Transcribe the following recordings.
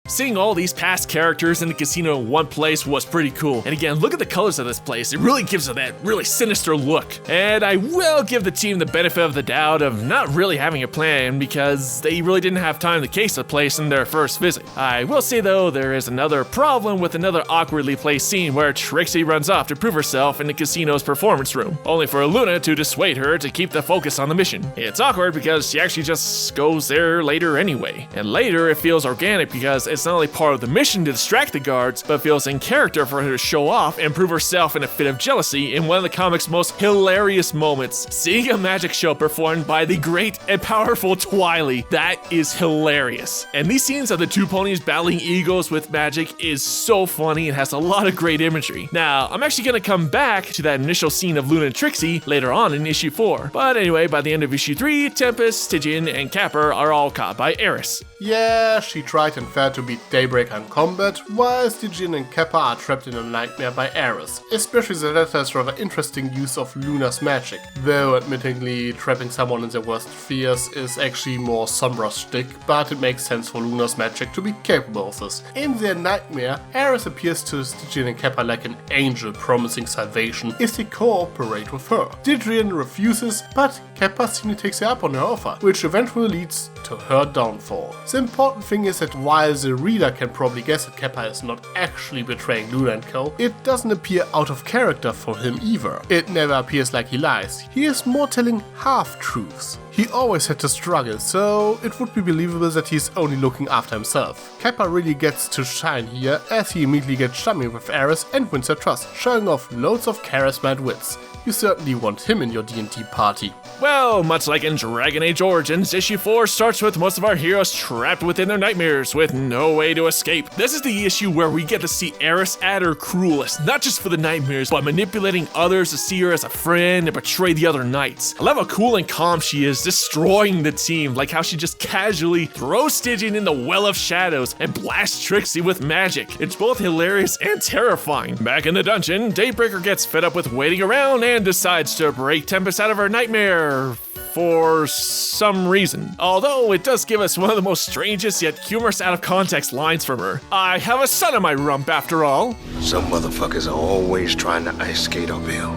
Seeing all these past characters in the casino in one place was pretty cool. And again, look at the colors of this place. It really gives it that really sinister look. And I will give the team the benefit of the doubt of not really having a plan because they really didn't have time to case the place in their first visit. I will say though, there is another problem with another awkwardly placed scene where Trixie runs off to prove herself in the casino's performance room, only for Luna to dissuade her to keep the focus on the mission. It's awkward because she actually just goes there later anyway. And later it feels organic because it's not only part of the mission to distract the guards, but feels in character for her to show off and prove herself in a fit of jealousy in one of the comic's most hilarious moments. Seeing a magic show performed by the great and powerful Twily, that is hilarious. And these scenes of the two ponies battling egos with magic is so funny and has a lot of great imagery. Now, I'm actually going to come back to that initial scene of Luna and Trixie later on in issue 4. But anyway, by the end of issue 3, Tempest, Stygian, and Capper are all caught by Eris. Yeah, she tried and failed to beat Daybreaker in combat, while Stygian and Kappa are trapped in a nightmare by Eris. Especially the latter's rather interesting use of Luna's magic, though admittingly trapping someone in their worst fears is actually more Sombra's shtick, but it makes sense for Luna's magic to be capable of this. In their nightmare, Eris appears to Stygian and Kappa like an angel promising salvation if they cooperate with her. Stygian refuses, but Kappa seemingly takes her up on her offer, which eventually leads to her downfall. The important thing is that while the reader can probably guess that Kappa is not actually betraying Luna and co, it doesn't appear out of character for him either. It never appears like he lies. He is more telling half-truths. He always had to struggle, so it would be believable that he's only looking after himself. Kappa really gets to shine here as he immediately gets chummy with Eris and wins her trust, showing off loads of charisma and wits. You certainly want him in your D&D party. Well, much like in Dragon Age Origins, issue 4 starts with most of our heroes trapped within their nightmares with no way to escape. This is the issue where we get to see Eris at her cruelest, not just for the nightmares, but manipulating others to see her as a friend and betray the other knights. I love how cool and calm she is, destroying the team, like how she just casually throws Stygian in the Well of Shadows and blasts Trixie with magic. It's both hilarious and terrifying. Back in the dungeon, Daybreaker gets fed up with waiting around and decides to break Tempest out of her nightmare for some reason. Although it does give us one of the most strangest yet humorous out of context lines from her. I have a son in my rump after all. Some motherfuckers are always trying to ice skate uphill.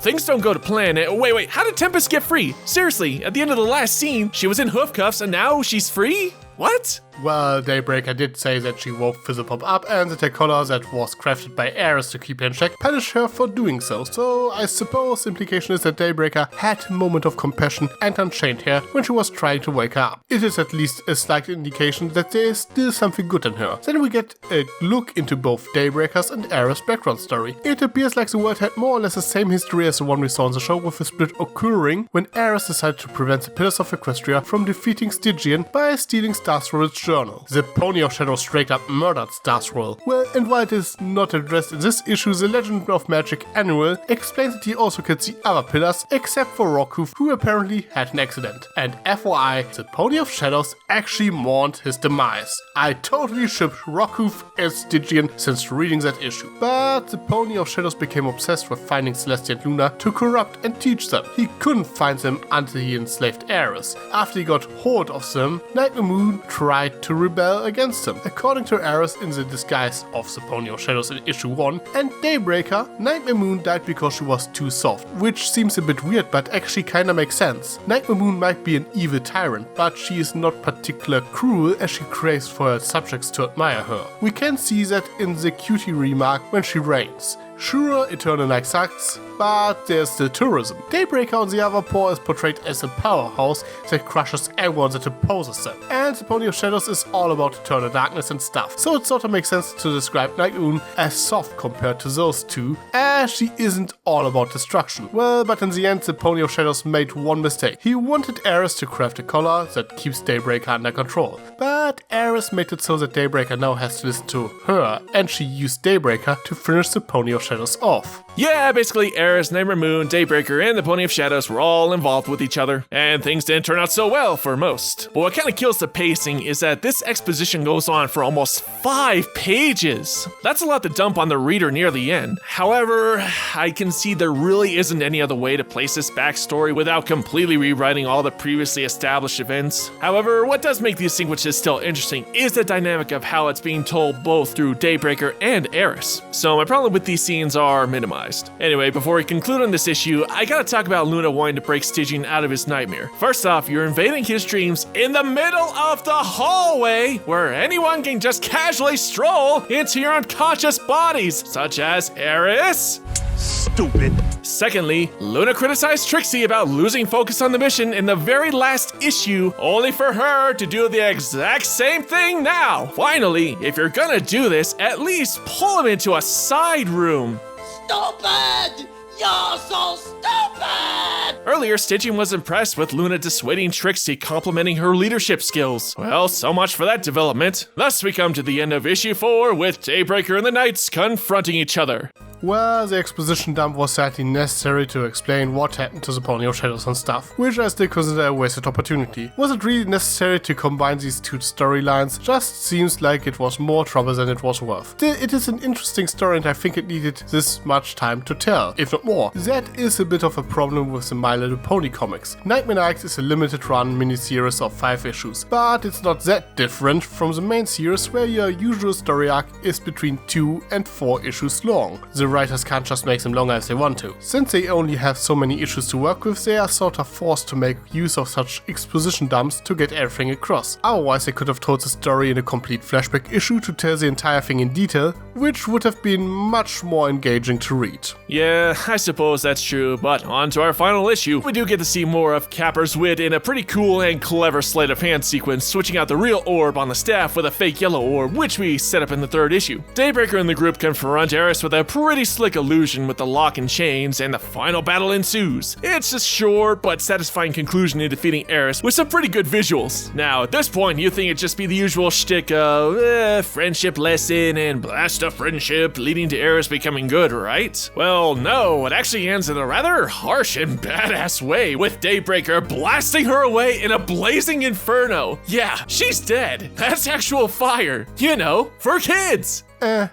Things don't go to plan. Wait, how did Tempest get free? Seriously, at the end of the last scene, she was in hoofcuffs and now she's free? What? Well, Daybreaker did say that she woke Fizzlepop up and that her collar that was crafted by Eris to keep her in check punished her for doing so I suppose the implication is that Daybreaker had a moment of compassion and unchained her when she was trying to wake her up. It is at least a slight indication that there is still something good in her. Then we get a look into both Daybreaker's and Eris' background story. It appears like the world had more or less the same history as the one we saw in the show, with the split occurring when Eris decided to prevent the Pillars of Equestria from defeating Stygian by stealing Starsroll's journal. The Pony of Shadows straight up murdered Starsroll. Well, and while it is not addressed in this issue, the Legend of Magic Annual explains that he also killed the other pillars, except for Rockhoof, who apparently had an accident. And FYI, the Pony of Shadows actually mourned his demise. I totally shipped Rockhoof as Stygian since reading that issue. But the Pony of Shadows became obsessed with finding Celestia and Luna to corrupt and teach them. He couldn't find them until he enslaved Eris. After he got hold of them, Nightmare Moon tried to rebel against him. According to Eris, in the disguise of the Pony of Shadows in issue 1, and Daybreaker, Nightmare Moon died because she was too soft, which seems a bit weird but actually kinda makes sense. Nightmare Moon might be an evil tyrant, but she is not particularly cruel as she craves for her subjects to admire her. We can see that in the cutie remark when she reigns. Sure, Eternal Night sucks, but there's still tourism. Daybreaker on the other paw is portrayed as a powerhouse that crushes everyone that opposes them. And the Pony of Shadows is all about eternal darkness and stuff. So it sort of makes sense to describe Nightmare Moon as soft compared to those two, as she isn't all about destruction. Well, but in the end, the Pony of Shadows made one mistake. He wanted Eris to craft a collar that keeps Daybreaker under control. But Eris made it so that Daybreaker now has to listen to her, and she used Daybreaker to finish the Pony of Shadows off. Yeah, basically Eris, Nightmare Moon, Daybreaker, and the Pony of Shadows were all involved with each other, and things didn't turn out so well for most. But what kind of kills the pacing is that this exposition goes on for almost 5 pages. That's a lot to dump on the reader near the end. However, I can see there really isn't any other way to place this backstory without completely rewriting all the previously established events. However, what does make these sequences still interesting is the dynamic of how it's being told both through Daybreaker and Eris. So my problem with these scenes are minimized. Anyway, before we conclude on this issue, I gotta talk about Luna wanting to break Stygian out of his nightmare. First off, you're invading his dreams in the middle of the hallway, where anyone can just casually stroll into your unconscious bodies, such as Eris. Stupid. Secondly, Luna criticized Trixie about losing focus on the mission in the very last issue, only for her to do the exact same thing now. Finally, if you're gonna do this, at least pull him into a side room. Stupid! You're so stupid! Earlier, Stygian was impressed with Luna dissuading Trixie, complimenting her leadership skills. Well, so much for that development. Thus, we come to the end of issue 4 with Daybreaker and the Knights confronting each other. Well, the exposition dump was sadly necessary to explain what happened to the Pony of Shadows and stuff, which I still consider a wasted opportunity. Was it really necessary to combine these two storylines? Just seems like it was more trouble than it was worth. Still, it is an interesting story and I think it needed this much time to tell, if not more. That is a bit of a problem with the My Little Pony comics. Nightmare Knights is a limited run miniseries of 5 issues, but it's not that different from the main series where your usual story arc is between 2 and 4 issues long. The writers can't just make them longer if they want to. Since they only have so many issues to work with, they are sort of forced to make use of such exposition dumps to get everything across. Otherwise they could have told the story in a complete flashback issue to tell the entire thing in detail, which would have been much more engaging to read. Yeah, I suppose that's true, but on to our final issue. We do get to see more of Capper's wit in a pretty cool and clever sleight of hand sequence, switching out the real orb on the staff with a fake yellow orb, which we set up in the 3rd issue. Daybreaker and the group confront Eris with a pretty slick illusion with the lock and chains, and the final battle ensues. It's a short but satisfying conclusion in defeating Eris with some pretty good visuals. Now, at this point, you think it'd just be the usual shtick of friendship lesson and blast of friendship leading to Eris becoming good, right? Well, no, it actually ends in a rather harsh and badass way, with Daybreaker blasting her away in a blazing inferno. Yeah, she's dead. That's actual fire. You know, for kids.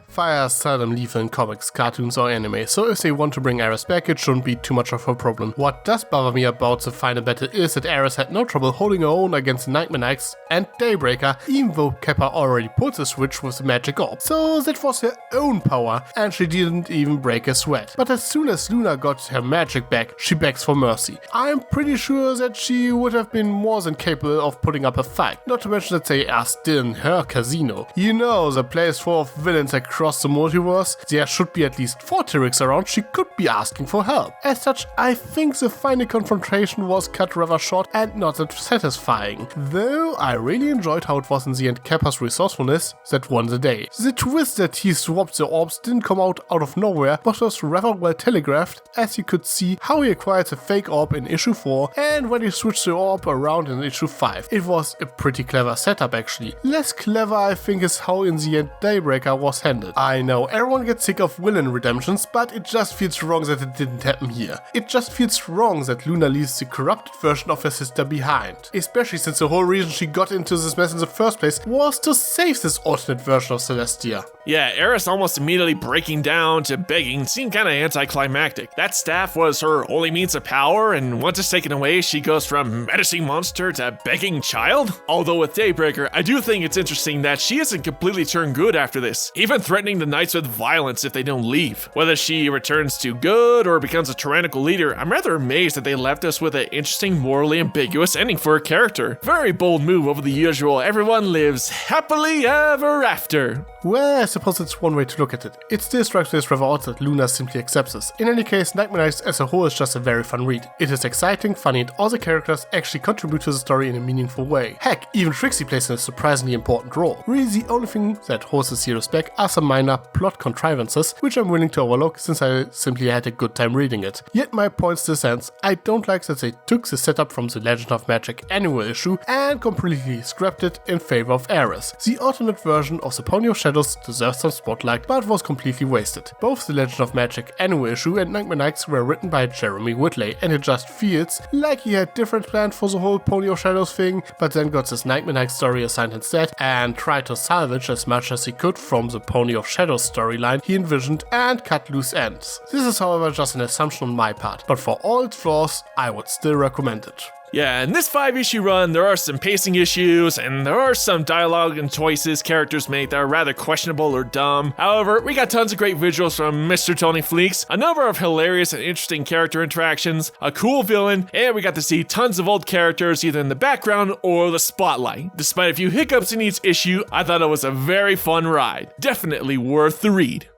Fire is seldom lethal in comics, cartoons or anime, so if they want to bring Eris back, it shouldn't be too much of a problem. What does bother me about the final battle is that Eris had no trouble holding her own against the Nightmare Knights and Daybreaker, even though Kappa already pulled the switch with the magic orb. So that was her own power, and she didn't even break a sweat. But as soon as Luna got her magic back, she begs for mercy. I'm pretty sure that she would have been more than capable of putting up a fight, not to mention that they are still in her casino. You know, the place full of villains across the multiverse, there should be at least 4 T-Rex around, she could be asking for help. As such, I think the final confrontation was cut rather short and not that satisfying. Though I really enjoyed how it was in the end Kappa's resourcefulness that won the day. The twist that he swapped the orbs didn't come out of nowhere, but was rather well telegraphed, as you could see how he acquired the fake orb in issue 4 and when he switched the orb around in issue 5. It was a pretty clever setup actually. Less clever I think is how in the end Daybreaker was handled. I know everyone gets sick of villain redemptions, but it just feels wrong that it didn't happen here. It just feels wrong that Luna leaves the corrupted version of her sister behind. Especially since the whole reason she got into this mess in the first place was to save this alternate version of Celestia. Yeah, Eris almost immediately breaking down to begging seemed kinda anticlimactic. That staff was her only means of power, and once it's taken away, she goes from menacing monster to begging child? Although with Daybreaker, I do think it's interesting that she isn't completely turned good after this, even threatening the Knights with violence if they don't leave. Whether she returns to good or becomes a tyrannical leader, I'm rather amazed that they left us with an interesting, morally ambiguous ending for her character. Very bold move over the usual everyone lives happily ever after. Well, I suppose it's one way to look at it. It still strikes me as rather odd that Luna simply accepts this. In any case, Nightmare Knights as a whole is just a very fun read. It is exciting, funny, and all the characters actually contribute to the story in a meaningful way. Heck, even Trixie plays a surprisingly important role. Really the only thing that holds the series back flashback are some minor plot contrivances, which I'm willing to overlook since I simply had a good time reading it. Yet my point still stands. I don't like that they took the setup from the Legend of Magic annual issue and completely scrapped it in favor of Eris. The alternate version of the Pony of Shadows deserves some spotlight, but was completely wasted. Both the Legend of Magic annual issue and Nightmare Knights were written by Jeremy Whitley, and it just feels like he had different plans for the whole Pony of Shadows thing, but then got this Nightmare Knights story assigned instead and tried to salvage as much as he could from the Pony of Shadows storyline he envisioned and cut loose ends. This is however just an assumption on my part, but for all its flaws, I would still recommend it. Yeah, in this 5-issue run, there are some pacing issues, and there are some dialogue and choices characters make that are rather questionable or dumb. However, we got tons of great visuals from Mr. Tony Fleeks, a number of hilarious and interesting character interactions, a cool villain, and we got to see tons of old characters either in the background or the spotlight. Despite a few hiccups in each issue, I thought it was a very fun ride. Definitely worth the read.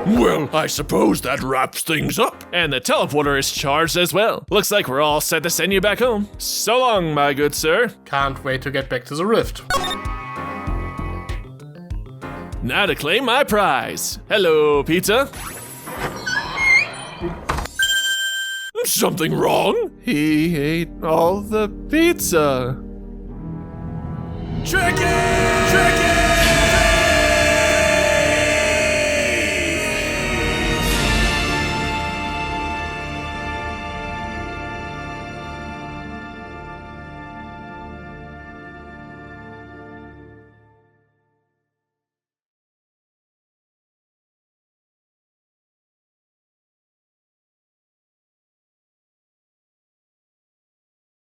Well, I suppose that wraps things up. And the teleporter is charged as well. Looks like we're all set to send you back home. So long, my good sir. Can't wait to get back to the Rift. Now to claim my prize. Hello, pizza. Something wrong? He ate all the pizza. Tricky! Tricky!